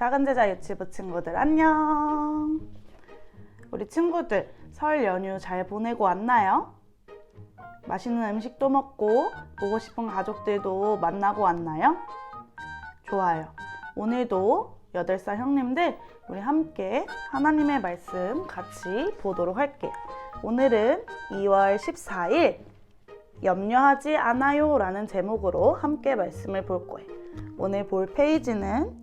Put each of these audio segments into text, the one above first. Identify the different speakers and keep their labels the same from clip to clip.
Speaker 1: 작은 제자 유치부 친구들 안녕. 우리 친구들 설 연휴 잘 보내고 왔나요? 맛있는 음식도 먹고 보고 싶은 가족들도 만나고 왔나요? 좋아요. 오늘도 8살 형님들 우리 함께 하나님의 말씀 같이 보도록 할게요. 오늘은 2월 14일 염려하지 않아요 라는 제목으로 함께 말씀을 볼 거예요. 오늘 볼 페이지는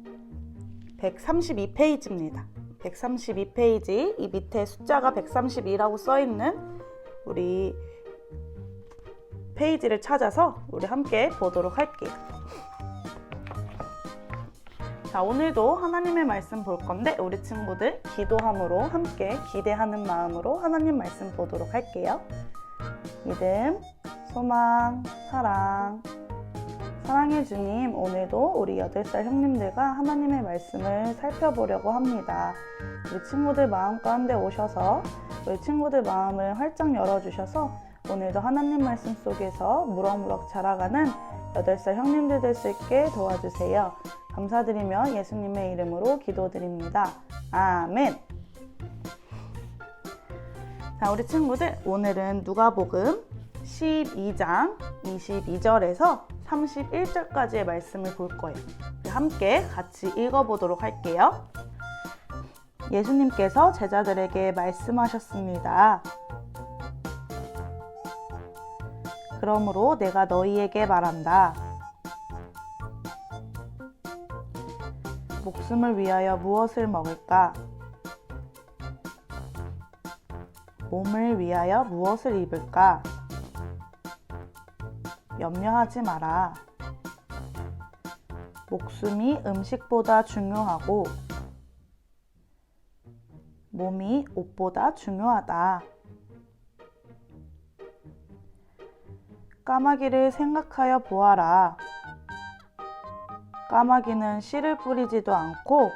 Speaker 1: 132페이지입니다. 132페이지 이 밑에 숫자가 132라고 써있는 우리 페이지를 찾아서 우리 함께 보도록 할게요. 자, 오늘도 하나님의 말씀 볼 건데 우리 친구들 기도함으로 함께 기대하는 마음으로 하나님 말씀 보도록 할게요. 믿음, 소망, 사랑. 사랑의 주님, 오늘도 우리 8살 형님들과 하나님의 말씀을 살펴보려고 합니다. 우리 친구들 마음 가운데 오셔서 우리 친구들 마음을 활짝 열어주셔서 오늘도 하나님 말씀 속에서 무럭무럭 자라가는 8살 형님들 될 수 있게 도와주세요. 감사드리며 예수님의 이름으로 기도드립니다. 아멘. 자, 우리 친구들 오늘은 누가복음 12장 22절에서 31절까지의 말씀을 볼 거예요. 함께 같이 읽어보도록 할게요. 예수님께서 제자들에게 말씀하셨습니다. 그러므로 내가 너희에게 말한다. 목숨을 위하여 무엇을 먹을까? 몸을 위하여 무엇을 입을까? 염려하지 마라. 목숨이 음식보다 중요하고 몸이 옷보다 중요하다. 까마귀를 생각하여 보아라. 까마귀는 씨를 뿌리지도 않고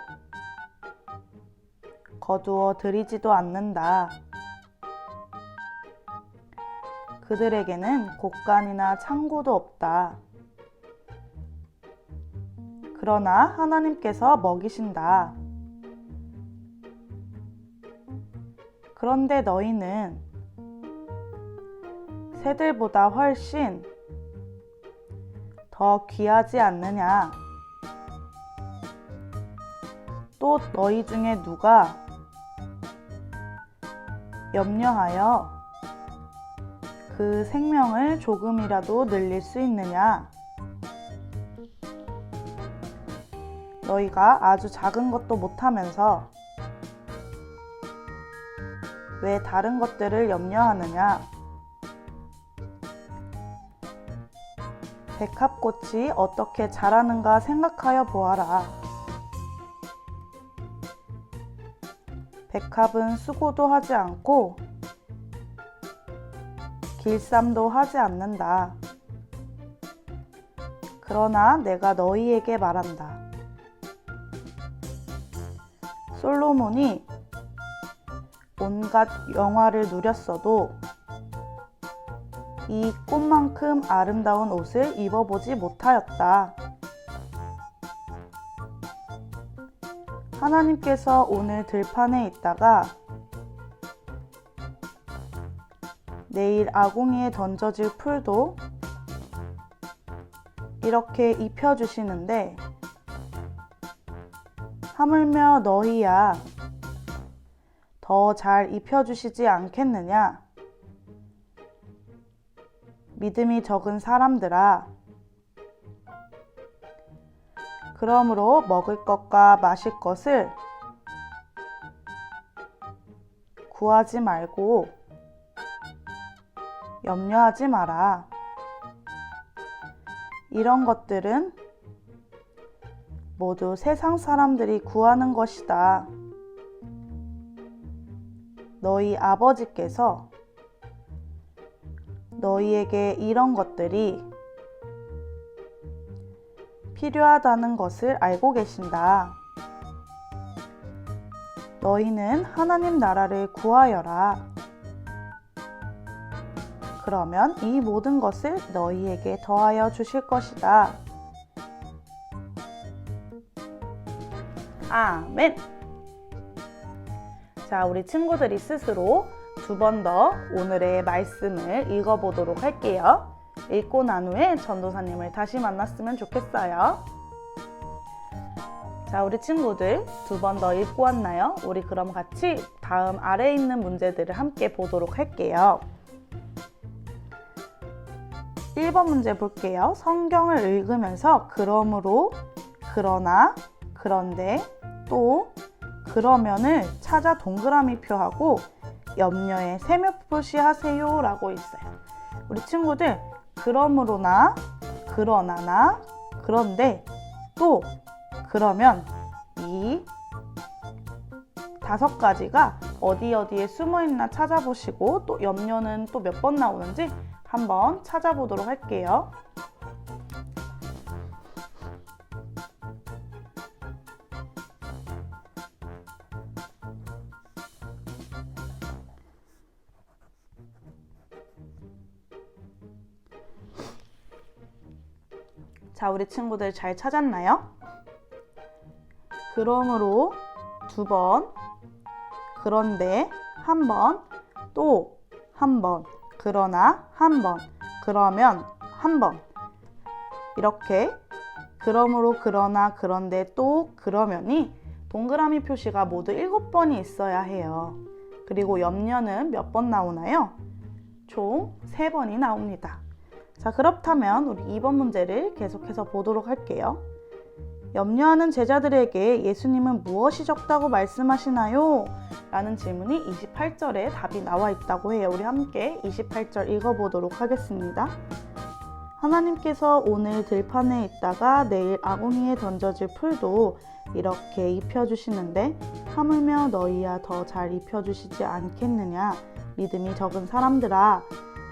Speaker 1: 거두어 들이지도 않는다. 그들에게는 곡간이나 창고도 없다. 그러나 하나님께서 먹이신다. 그런데 너희는 새들보다 훨씬 더 귀하지 않느냐? 또 너희 중에 누가 염려하여 그 생명을 조금이라도 늘릴 수 있느냐? 너희가 아주 작은 것도 못하면서 왜 다른 것들을 염려하느냐? 백합꽃이 어떻게 자라는가 생각하여 보아라. 백합은 수고도 하지 않고 길쌈도 하지 않는다. 그러나 내가 너희에게 말한다. 솔로몬이 온갖 영화를 누렸어도 이 꽃만큼 아름다운 옷을 입어보지 못하였다. 하나님께서 오늘 들판에 있다가 내일 아궁이에 던져질 풀도 이렇게 입혀주시는데 하물며 너희야 더 잘 입혀주시지 않겠느냐? 믿음이 적은 사람들아. 그러므로 먹을 것과 마실 것을 구하지 말고 염려하지 마라. 이런 것들은 모두 세상 사람들이 구하는 것이다. 너희 아버지께서 너희에게 이런 것들이 필요하다는 것을 알고 계신다. 너희는 하나님 나라를 구하여라. 그러면 이 모든 것을 너희에게 더하여 주실 것이다. 아멘. 자, 우리 친구들이 스스로 2번 더 오늘의 말씀을 읽어보도록 할게요. 읽고 난 후에 전도사님을 다시 만났으면 좋겠어요. 자, 우리 친구들 2번 더 읽고 왔나요? 우리 그럼 같이 다음 아래에 있는 문제들을 함께 보도록 할게요. 1번 문제 볼게요. 성경을 읽으면서 그러므로, 그러나, 그런데, 또, 그러면을 찾아 동그라미 표하고 염려에 세모 표시하세요 라고 있어요. 우리 친구들 그러므로나, 그러나나, 그런데, 또, 그러면 이 5가지가 어디에 숨어있나 찾아보시고 또 염려는 또 몇 번 나오는지 한번 찾아보도록 할게요. 자, 우리 친구들 잘 찾았나요? 그러므로 2번, 그런데 1번, 또 1번, 그러나 1번, 그러면 1번. 이렇게 그러므로, 그러나, 그런데, 또, 그러면이 동그라미 표시가 모두 7번이 있어야 해요. 그리고 염려는 몇 번 나오나요? 총 3번이 나옵니다. 자, 그렇다면 우리 2번 문제를 계속해서 보도록 할게요. 염려하는 제자들에게 예수님은 무엇이 적다고 말씀하시나요? 라는 질문이 28절에 답이 나와 있다고 해요. 우리 함께 28절 읽어보도록 하겠습니다. 하나님께서 오늘 들판에 있다가 내일 아궁이에 던져질 풀도 이렇게 입혀주시는데 하물며 너희야 더 잘 입혀주시지 않겠느냐? 믿음이 적은 사람들아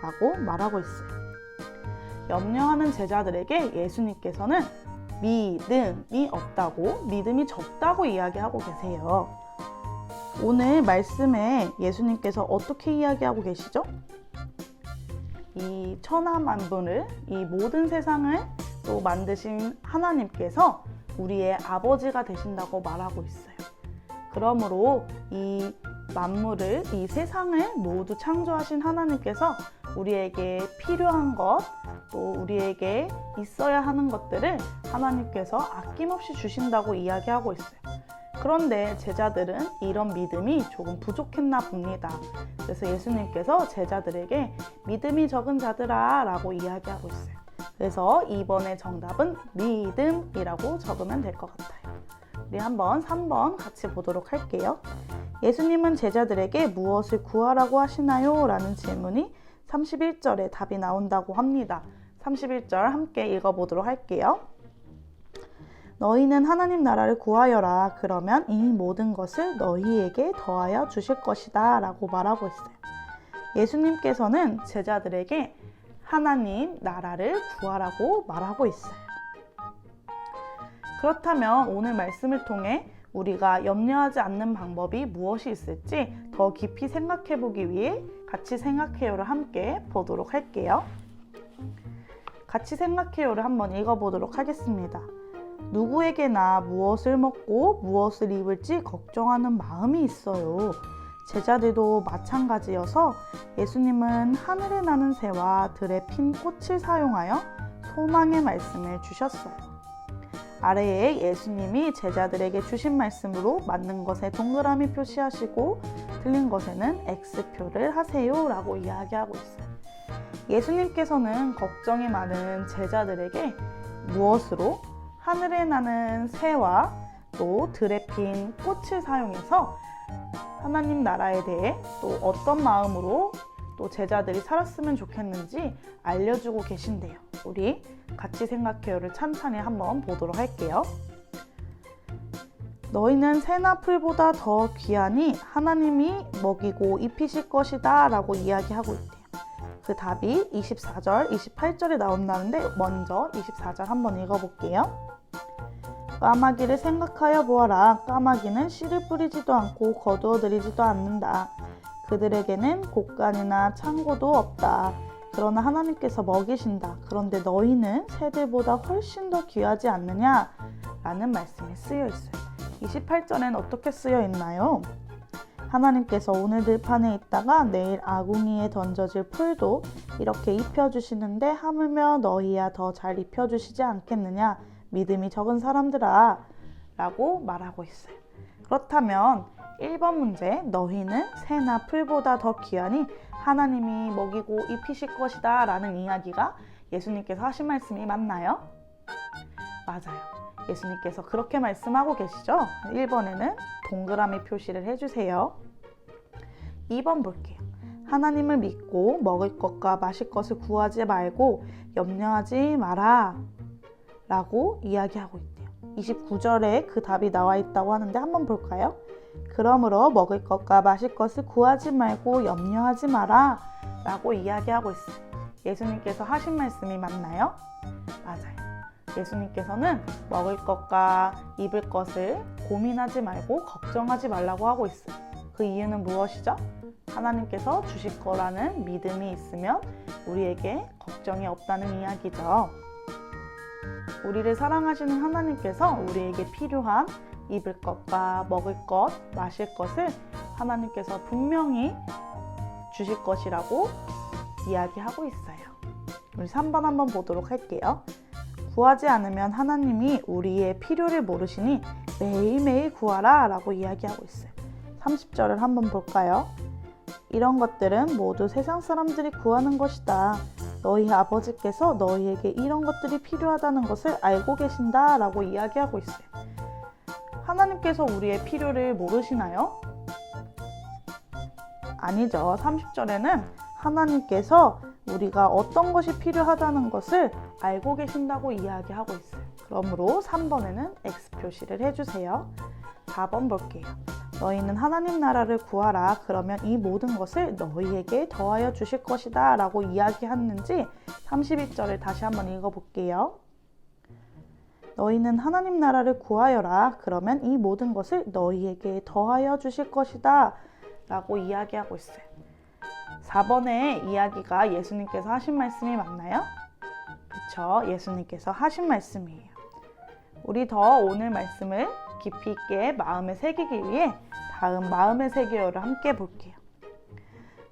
Speaker 1: 라고 말하고 있어요. 염려하는 제자들에게 예수님께서는 믿음이 없다고, 믿음이 적다고 이야기하고 계세요. 오늘 말씀에 예수님께서 어떻게 이야기하고 계시죠? 이 천하만물을, 이 모든 세상을 또 만드신 하나님께서 우리의 아버지가 되신다고 말하고 있어요. 그러므로 이 만물을, 이 세상을 모두 창조하신 하나님께서 우리에게 필요한 것, 또 우리에게 있어야 하는 것들을 하나님께서 아낌없이 주신다고 이야기하고 있어요. 그런데 제자들은 이런 믿음이 조금 부족했나 봅니다. 그래서 예수님께서 제자들에게 믿음이 적은 자들아 라고 이야기하고 있어요. 그래서 2번의 정답은 믿음이라고 적으면 될 것 같아요. 우리 한번 3번 같이 보도록 할게요. 예수님은 제자들에게 무엇을 구하라고 하시나요? 라는 질문이 31절에 답이 나온다고 합니다. 31절 함께 읽어보도록 할게요. 너희는 하나님 나라를 구하여라. 그러면 이 모든 것을 너희에게 더하여 주실 것이다 라고 말하고 있어요. 예수님께서는 제자들에게 하나님 나라를 구하라고 말하고 있어요. 그렇다면 오늘 말씀을 통해 우리가 염려하지 않는 방법이 무엇이 있을지 더 깊이 생각해 보기 위해 같이 생각해요를 함께 보도록 할게요. 같이 생각해요를 한번 읽어보도록 하겠습니다. 누구에게나 무엇을 먹고 무엇을 입을지 걱정하는 마음이 있어요. 제자들도 마찬가지여서 예수님은 하늘에 나는 새와 들에 핀 꽃을 사용하여 소망의 말씀을 주셨어요. 아래에 예수님이 제자들에게 주신 말씀으로 맞는 것에 동그라미 표시하시고 틀린 것에는 X표를 하세요 라고 이야기하고 있어요. 예수님께서는 걱정이 많은 제자들에게 무엇으로? 하늘에 나는 새와 또 들에 핀 꽃을 사용해서 하나님 나라에 대해 또 어떤 마음으로 또 제자들이 살았으면 좋겠는지 알려주고 계신데요. 우리 같이 생각해요를 찬찬히 한번 보도록 할게요. 너희는 새나 풀보다 더 귀하니 하나님이 먹이고 입히실 것이다 라고 이야기하고 있대요. 그 답이 24절, 28절에 나온다는데 먼저 24절 한번 읽어볼게요. 까마귀를 생각하여 보아라. 까마귀는 씨를 뿌리지도 않고 거두어 들이지도 않는다. 그들에게는 곡간이나 창고도 없다. 그러나 하나님께서 먹이신다. 그런데 너희는 새들보다 훨씬 더 귀하지 않느냐? 라는 말씀이 쓰여 있어요. 28절엔 어떻게 쓰여 있나요? 하나님께서 오늘 들판에 있다가 내일 아궁이에 던져질 풀도 이렇게 입혀주시는데 하물며 너희야 더 잘 입혀주시지 않겠느냐 믿음이 적은 사람들아 라고 말하고 있어요. 그렇다면 1번 문제 너희는 새나 풀보다 더 귀하니 하나님이 먹이고 입히실 것이다 라는 이야기가 예수님께서 하신 말씀이 맞나요? 맞아요. 예수님께서 그렇게 말씀하고 계시죠? 1번에는 동그라미 표시를 해주세요. 2번 볼게요. 하나님을 믿고 먹을 것과 마실 것을 구하지 말고 염려하지 마라 라고 이야기하고 있대요. 29절에 그 답이 나와 있다고 하는데 한번 볼까요? 그러므로 먹을 것과 마실 것을 구하지 말고 염려하지 마라 라고 이야기하고 있어요. 예수님께서 하신 말씀이 맞나요? 맞아요. 예수님께서는 먹을 것과 입을 것을 고민하지 말고 걱정하지 말라고 하고 있어요. 그 이유는 무엇이죠? 하나님께서 주실 거라는 믿음이 있으면 우리에게 걱정이 없다는 이야기죠. 우리를 사랑하시는 하나님께서 우리에게 필요한 입을 것과 먹을 것, 마실 것을 하나님께서 분명히 주실 것이라고 이야기하고 있어요. 우리 3번 한번 보도록 할게요. 구하지 않으면 하나님이 우리의 필요를 모르시니 매일매일 구하라 라고 이야기하고 있어요. 30절을 한번 볼까요? 이런 것들은 모두 세상 사람들이 구하는 것이다. 너희 아버지께서 너희에게 이런 것들이 필요하다는 것을 알고 계신다 라고 이야기하고 있어요. 하나님께서 우리의 필요를 모르시나요? 아니죠. 30절에는 하나님께서 우리가 어떤 것이 필요하다는 것을 알고 계신다고 이야기하고 있어요. 그러므로 3번에는 X 표시를 해주세요. 4번 볼게요. 너희는 하나님 나라를 구하라. 그러면 이 모든 것을 너희에게 더하여 주실 것이다 라고 이야기했는지 32절을 다시 한번 읽어볼게요. 너희는 하나님 나라를 구하여라. 그러면 이 모든 것을 너희에게 더하여 주실 것이다 라고 이야기하고 있어요. 4번의 이야기가 예수님께서 하신 말씀이 맞나요? 그렇죠. 예수님께서 하신 말씀이에요. 우리 더 오늘 말씀을 깊이 있게 마음에 새기기 위해 다음 마음의 세계어를 함께 볼게요.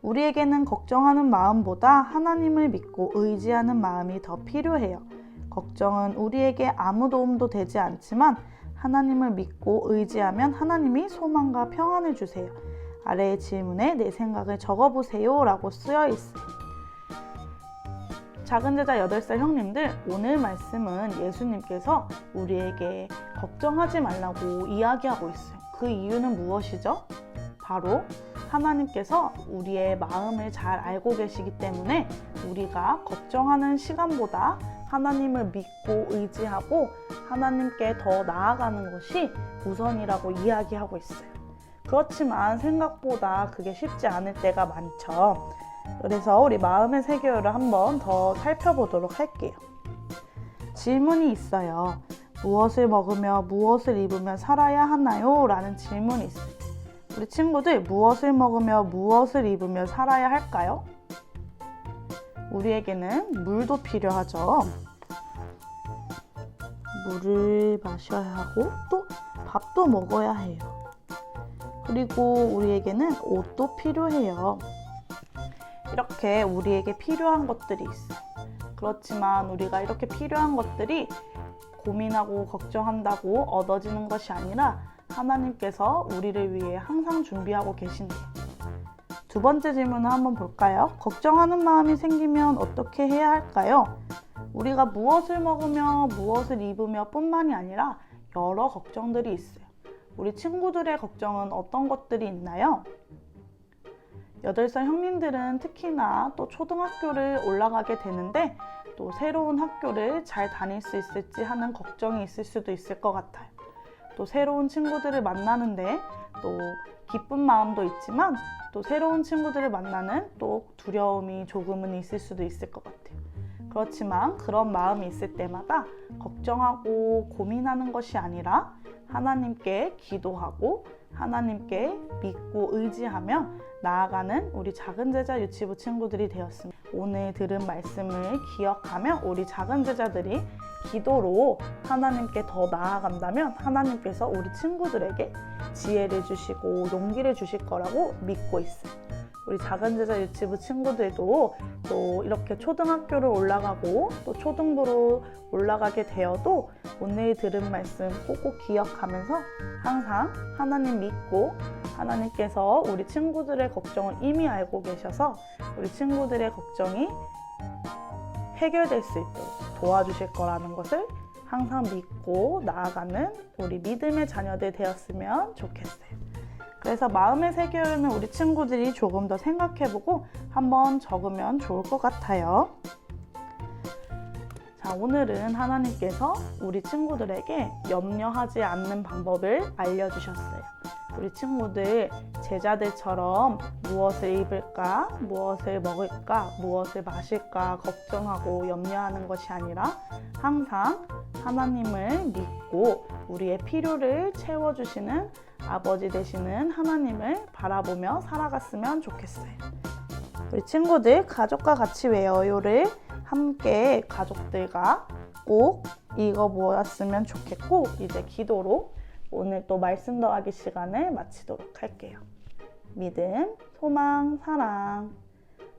Speaker 1: 우리에게는 걱정하는 마음보다 하나님을 믿고 의지하는 마음이 더 필요해요. 걱정은 우리에게 아무 도움도 되지 않지만 하나님을 믿고 의지하면 하나님이 소망과 평안을 주세요. 아래의 질문에 내 생각을 적어보세요 라고 쓰여 있어요. 작은 제자 8살 형님들, 오늘 말씀은 예수님께서 우리에게 걱정하지 말라고 이야기하고 있어요. 그 이유는 무엇이죠? 바로 하나님께서 우리의 마음을 잘 알고 계시기 때문에 우리가 걱정하는 시간보다 하나님을 믿고 의지하고 하나님께 더 나아가는 것이 우선이라고 이야기하고 있어요. 그렇지만 생각보다 그게 쉽지 않을 때가 많죠. 그래서 우리 마음의 세계어를 한번 더 살펴보도록 할게요. 질문이 있어요. 무엇을 먹으며 무엇을 입으며 살아야 하나요? 라는 질문이 있어요. 우리 친구들 무엇을 먹으며 무엇을 입으며 살아야 할까요? 우리에게는 물도 필요하죠. 물을 마셔야 하고 또 밥도 먹어야 해요. 그리고 우리에게는 옷도 필요해요. 이렇게 우리에게 필요한 것들이 있어요. 그렇지만 우리가 이렇게 필요한 것들이 고민하고 걱정한다고 얻어지는 것이 아니라 하나님께서 우리를 위해 항상 준비하고 계신대요. 두 번째 질문을 한번 볼까요? 걱정하는 마음이 생기면 어떻게 해야 할까요? 우리가 무엇을 먹으며 무엇을 입으며 뿐만이 아니라 여러 걱정들이 있어요. 우리 친구들의 걱정은 어떤 것들이 있나요? 8살 형님들은 특히나 또 초등학교를 올라가게 되는데 또 새로운 학교를 잘 다닐 수 있을지 하는 걱정이 있을 수도 있을 것 같아요. 또 새로운 친구들을 만나는데 또 기쁜 마음도 있지만 또 새로운 친구들을 만나는 또 두려움이 조금은 있을 수도 있을 것 같아요. 그렇지만 그런 마음이 있을 때마다 걱정하고 고민하는 것이 아니라 하나님께 기도하고 하나님께 믿고 의지하며 나아가는 우리 작은 제자 유치부 친구들이 되었습니다. 오늘 들은 말씀을 기억하며 우리 작은 제자들이 기도로 하나님께 더 나아간다면 하나님께서 우리 친구들에게 지혜를 주시고 용기를 주실 거라고 믿고 있어요. 우리 작은 제자 유치부 친구들도 또 이렇게 초등학교를 올라가고 또 초등부로 올라가게 되어도 오늘 들은 말씀 꼭꼭 기억하면서 항상 하나님 믿고 하나님께서 우리 친구들의 걱정을 이미 알고 계셔서 우리 친구들의 걱정이 해결될 수 있도록 도와주실 거라는 것을 항상 믿고 나아가는 우리 믿음의 자녀들 되었으면 좋겠어요. 그래서 마음의 세계는 우리 친구들이 조금 더 생각해보고 한번 적으면 좋을 것 같아요. 자, 오늘은 하나님께서 우리 친구들에게 염려하지 않는 방법을 알려주셨어요. 우리 친구들 제자들처럼 무엇을 입을까, 무엇을 먹을까, 무엇을 마실까 걱정하고 염려하는 것이 아니라 항상 하나님을 믿고 우리의 필요를 채워주시는 아버지 되시는 하나님을 바라보며 살아갔으면 좋겠어요. 우리 친구들 가족과 같이 외워요를 함께 가족들과 꼭 읽어보았으면 좋겠고 이제 기도로 오늘 또 말씀 더하기 시간을 마치도록 할게요. 믿음, 소망, 사랑.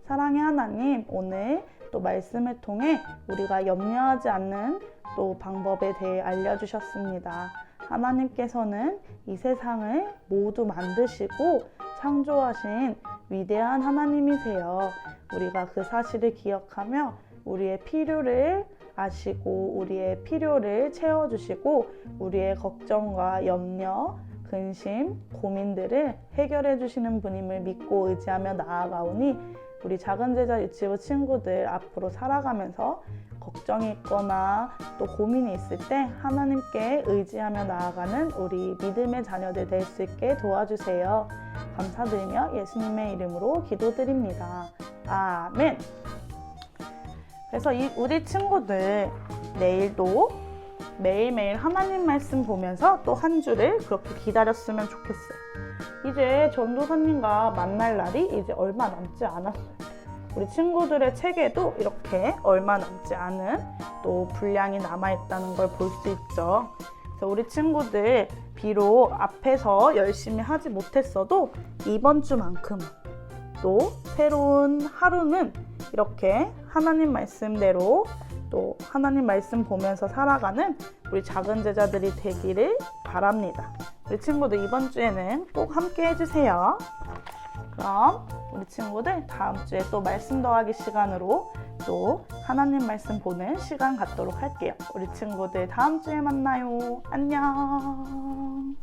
Speaker 1: 사랑의 하나님, 오늘 또 말씀을 통해 우리가 염려하지 않는 또 방법에 대해 알려주셨습니다. 하나님께서는 이 세상을 모두 만드시고 창조하신 위대한 하나님이세요. 우리가 그 사실을 기억하며 우리의 필요를 아시고 우리의 필요를 채워주시고 우리의 걱정과 염려, 근심, 고민들을 해결해 주시는 분임을 믿고 의지하며 나아가오니 우리 작은 제자 유치부 친구들 앞으로 살아가면서 걱정이 있거나 또 고민이 있을 때 하나님께 의지하며 나아가는 우리 믿음의 자녀들 될 수 있게 도와주세요. 감사드리며 예수님의 이름으로 기도드립니다. 아멘. 그래서 우리 친구들 내일도 매일매일 하나님 말씀 보면서 또 한 주를 그렇게 기다렸으면 좋겠어요. 이제 전도사님과 만날 날이 이제 얼마 남지 않았어요. 우리 친구들의 책에도 이렇게 얼마 남지 않은 또 분량이 남아있다는 걸 볼 수 있죠. 그래서 우리 친구들 비록 앞에서 열심히 하지 못했어도 이번 주만큼은 또 새로운 하루는 이렇게 하나님 말씀대로 또 하나님 말씀 보면서 살아가는 우리 작은 제자들이 되기를 바랍니다. 우리 친구들 이번 주에는 꼭 함께 해주세요. 그럼 우리 친구들 다음 주에 또 말씀 더하기 시간으로 또 하나님 말씀 보는 시간 갖도록 할게요. 우리 친구들 다음 주에 만나요. 안녕.